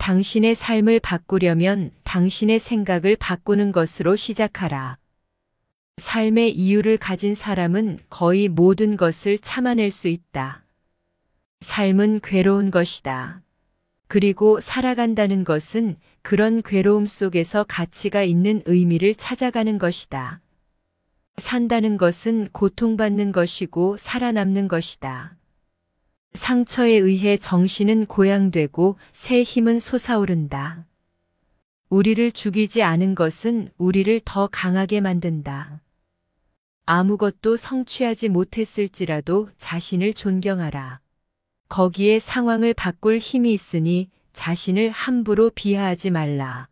당신의 삶을 바꾸려면 당신의 생각을 바꾸는 것으로 시작하라. 삶의 이유를 가진 사람은 거의 모든 것을 참아낼 수 있다. 삶은 괴로운 것이다. 그리고 살아간다는 것은 그런 괴로움 속에서 가치가 있는 의미를 찾아가는 것이다. 산다는 것은 고통받는 것이고 살아남는 것이다. 상처에 의해 정신은 고양되고 새 힘은 솟아오른다. 우리를 죽이지 않은 것은 우리를 더 강하게 만든다. 아무것도 성취하지 못했을지라도 자신을 존경하라. 거기에 상황을 바꿀 힘이 있으니 자신을 함부로 비하하지 말라.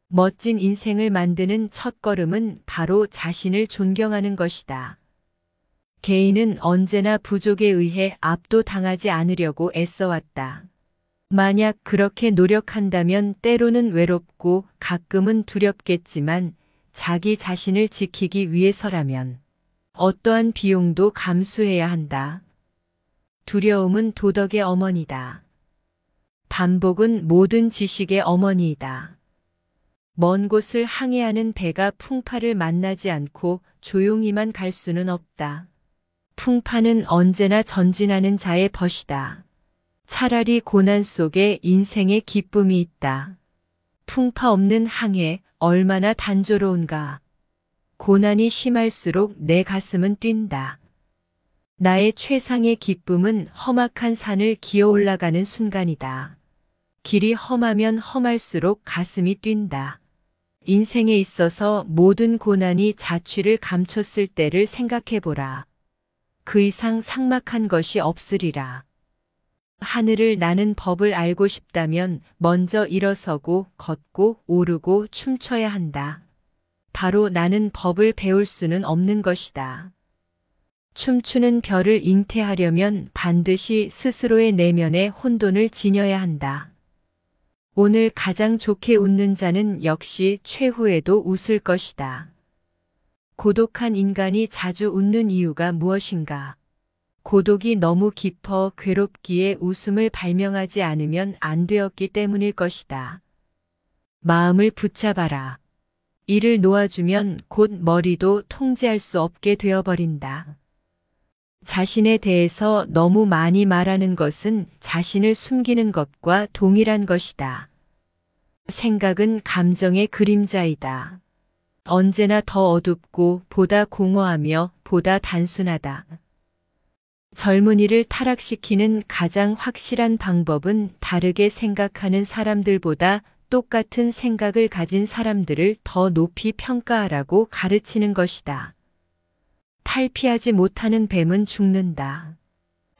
멋진 인생을 만드는 첫걸음은 바로 자신을 존경하는 것이다. 개인은 언제나 부족에 의해 압도당하지 않으려고 애써왔다. 만약 그렇게 노력한다면 때로는 외롭고 가끔은 두렵겠지만 자기 자신을 지키기 위해서라면 어떠한 비용도 감수해야 한다. 두려움은 도덕의 어머니다. 반복은 모든 지식의 어머니이다. 먼 곳을 항해하는 배가 풍파를 만나지 않고 조용히만 갈 수는 없다. 풍파는 언제나 전진하는 자의 벗이다. 차라리 고난 속에 인생의 기쁨이 있다. 풍파 없는 항해 얼마나 단조로운가. 고난이 심할수록 내 가슴은 뛴다. 나의 최상의 기쁨은 험악한 산을 기어 올라가는 순간이다. 길이 험하면 험할수록 가슴이 뛴다. 인생에 있어서 모든 고난이 자취를 감췄을 때를 생각해보라. 그 이상 삭막한 것이 없으리라. 하늘을 나는 법을 알고 싶다면 먼저 일어서고 걷고 오르고 춤춰야 한다. 바로 나는 법을 배울 수는 없는 것이다. 춤추는 별을 잉태하려면 반드시 스스로의 내면에 혼돈을 지녀야 한다. 오늘 가장 좋게 웃는 자는 역시 최후에도 웃을 것이다. 고독한 인간이 자주 웃는 이유가 무엇인가? 고독이 너무 깊어 괴롭기에 웃음을 발명하지 않으면 안 되었기 때문일 것이다. 마음을 붙잡아라. 이를 놓아주면 곧 머리도 통제할 수 없게 되어버린다. 자신에 대해서 너무 많이 말하는 것은 자신을 숨기는 것과 동일한 것이다. 생각은 감정의 그림자이다. 언제나 더 어둡고 보다 공허하며 보다 단순하다. 젊은이를 타락시키는 가장 확실한 방법은 다르게 생각하는 사람들보다 똑같은 생각을 가진 사람들을 더 높이 평가하라고 가르치는 것이다. 탈피하지 못하는 뱀은 죽는다.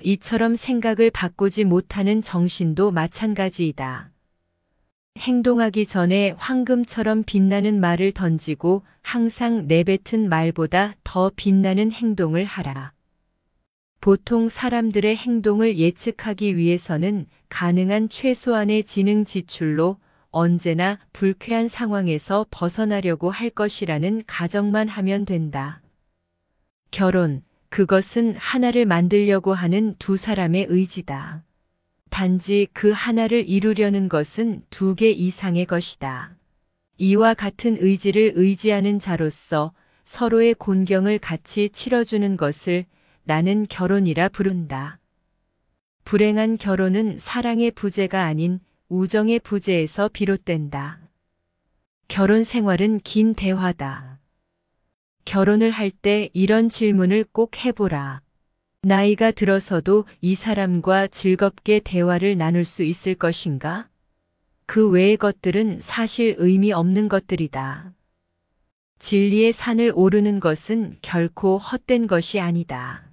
이처럼 생각을 바꾸지 못하는 정신도 마찬가지이다. 행동하기 전에 황금처럼 빛나는 말을 던지고 항상 내뱉은 말보다 더 빛나는 행동을 하라. 보통 사람들의 행동을 예측하기 위해서는 가능한 최소한의 지능 지출로 언제나 불쾌한 상황에서 벗어나려고 할 것이라는 가정만 하면 된다. 결혼, 그것은 하나를 만들려고 하는 두 사람의 의지다. 단지 그 하나를 이루려는 것은 두 개 이상의 것이다. 이와 같은 의지를 의지하는 자로서 서로의 곤경을 같이 치러주는 것을 나는 결혼이라 부른다. 불행한 결혼은 사랑의 부재가 아닌 우정의 부재에서 비롯된다. 결혼 생활은 긴 대화다. 결혼을 할 때 이런 질문을 꼭 해보라. 나이가 들어서도 이 사람과 즐겁게 대화를 나눌 수 있을 것인가? 그 외의 것들은 사실 의미 없는 것들이다. 진리의 산을 오르는 것은 결코 헛된 것이 아니다.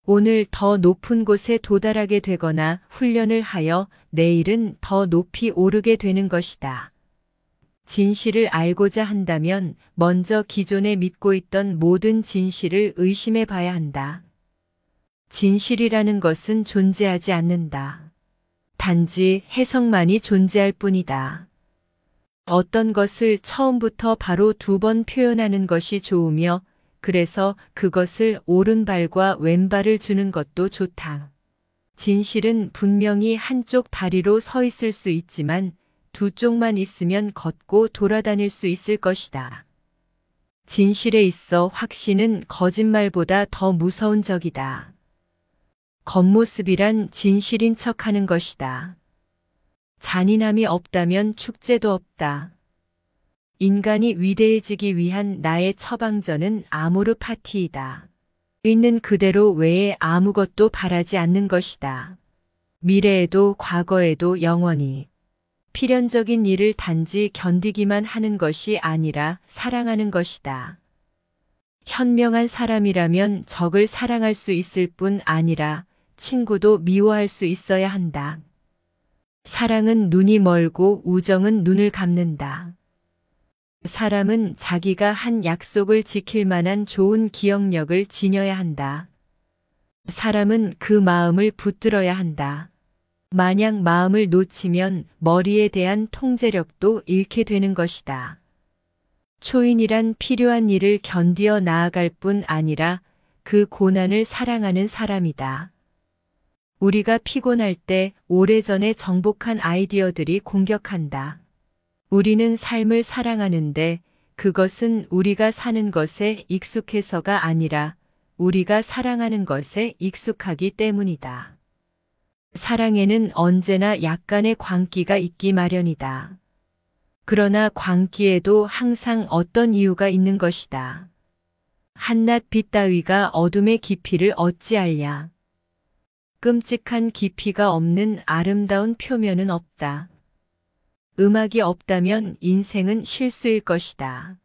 오늘 더 높은 곳에 도달하게 되거나 훈련을 하여 내일은 더 높이 오르게 되는 것이다. 진실을 알고자 한다면 먼저 기존에 믿고 있던 모든 진실을 의심해 봐야 한다. 진실이라는 것은 존재하지 않는다. 단지 해석만이 존재할 뿐이다. 어떤 것을 처음부터 바로 두 번 표현하는 것이 좋으며 그래서 그것을 오른발과 왼발을 주는 것도 좋다. 진실은 분명히 한쪽 다리로 서 있을 수 있지만 두 쪽만 있으면 걷고 돌아다닐 수 있을 것이다. 진실에 있어 확신은 거짓말보다 더 무서운 적이다. 겉모습이란 진실인 척하는 것이다. 잔인함이 없다면 축제도 없다. 인간이 위대해지기 위한 나의 처방전은 아모르 파티이다. 있는 그대로 외에 아무것도 바라지 않는 것이다. 미래에도 과거에도 영원히. 필연적인 일을 단지 견디기만 하는 것이 아니라 사랑하는 것이다. 현명한 사람이라면 적을 사랑할 수 있을 뿐 아니라 친구도 미워할 수 있어야 한다. 사랑은 눈이 멀고 우정은 눈을 감는다. 사람은 자기가 한 약속을 지킬 만한 좋은 기억력을 지녀야 한다. 사람은 그 마음을 붙들어야 한다. 만약 마음을 놓치면 머리에 대한 통제력도 잃게 되는 것이다. 초인이란 필요한 일을 견디어 나아갈 뿐 아니라 그 고난을 사랑하는 사람이다. 우리가 피곤할 때 오래전에 정복한 아이디어들이 공격한다. 우리는 삶을 사랑하는데 그것은 우리가 사는 것에 익숙해서가 아니라 우리가 사랑하는 것에 익숙하기 때문이다. 사랑에는 언제나 약간의 광기가 있기 마련이다. 그러나 광기에도 항상 어떤 이유가 있는 것이다. 한낮 빛 따위가 어둠의 깊이를 어찌알랴. 끔찍한 깊이가 없는 아름다운 표면은 없다. 음악이 없다면 인생은 실수일 것이다.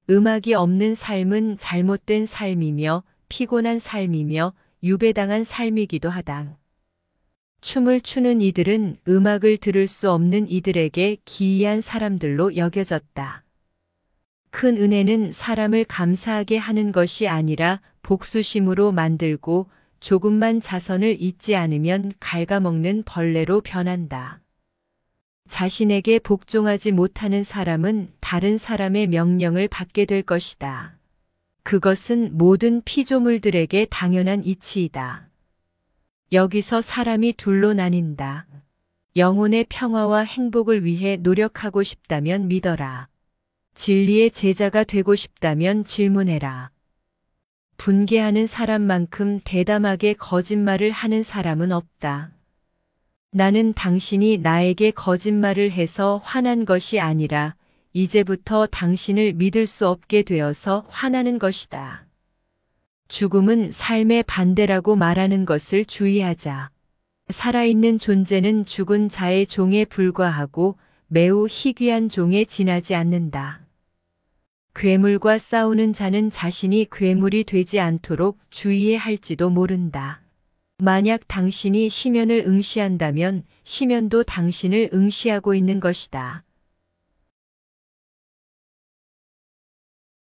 음악이 없는 삶은 잘못된 삶이며 피곤한 삶이며 유배당한 삶이기도 하다. 춤을 추는 이들은 음악을 들을 수 없는 이들에게 기이한 사람들로 여겨졌다. 큰 은혜는 사람을 감사하게 하는 것이 아니라 복수심으로 만들고 조금만 자선을 잊지 않으면 갉아먹는 벌레로 변한다. 자신에게 복종하지 못하는 사람은 다른 사람의 명령을 받게 될 것이다. 그것은 모든 피조물들에게 당연한 이치이다. 여기서 사람이 둘로 나뉜다. 영혼의 평화와 행복을 위해 노력하고 싶다면 믿어라. 진리의 제자가 되고 싶다면 질문해라. 분개하는 사람만큼 대담하게 거짓말을 하는 사람은 없다. 나는 당신이 나에게 거짓말을 해서 화난 것이 아니라 이제부터 당신을 믿을 수 없게 되어서 화나는 것이다. 죽음은 삶의 반대라고 말하는 것을 주의하자. 살아있는 존재는 죽은 자의 종에 불과하고 매우 희귀한 종에 지나지 않는다. 괴물과 싸우는 자는 자신이 괴물이 되지 않도록 주의해야 할지도 모른다. 만약 당신이 심연을 응시한다면 심연도 당신을 응시하고 있는 것이다.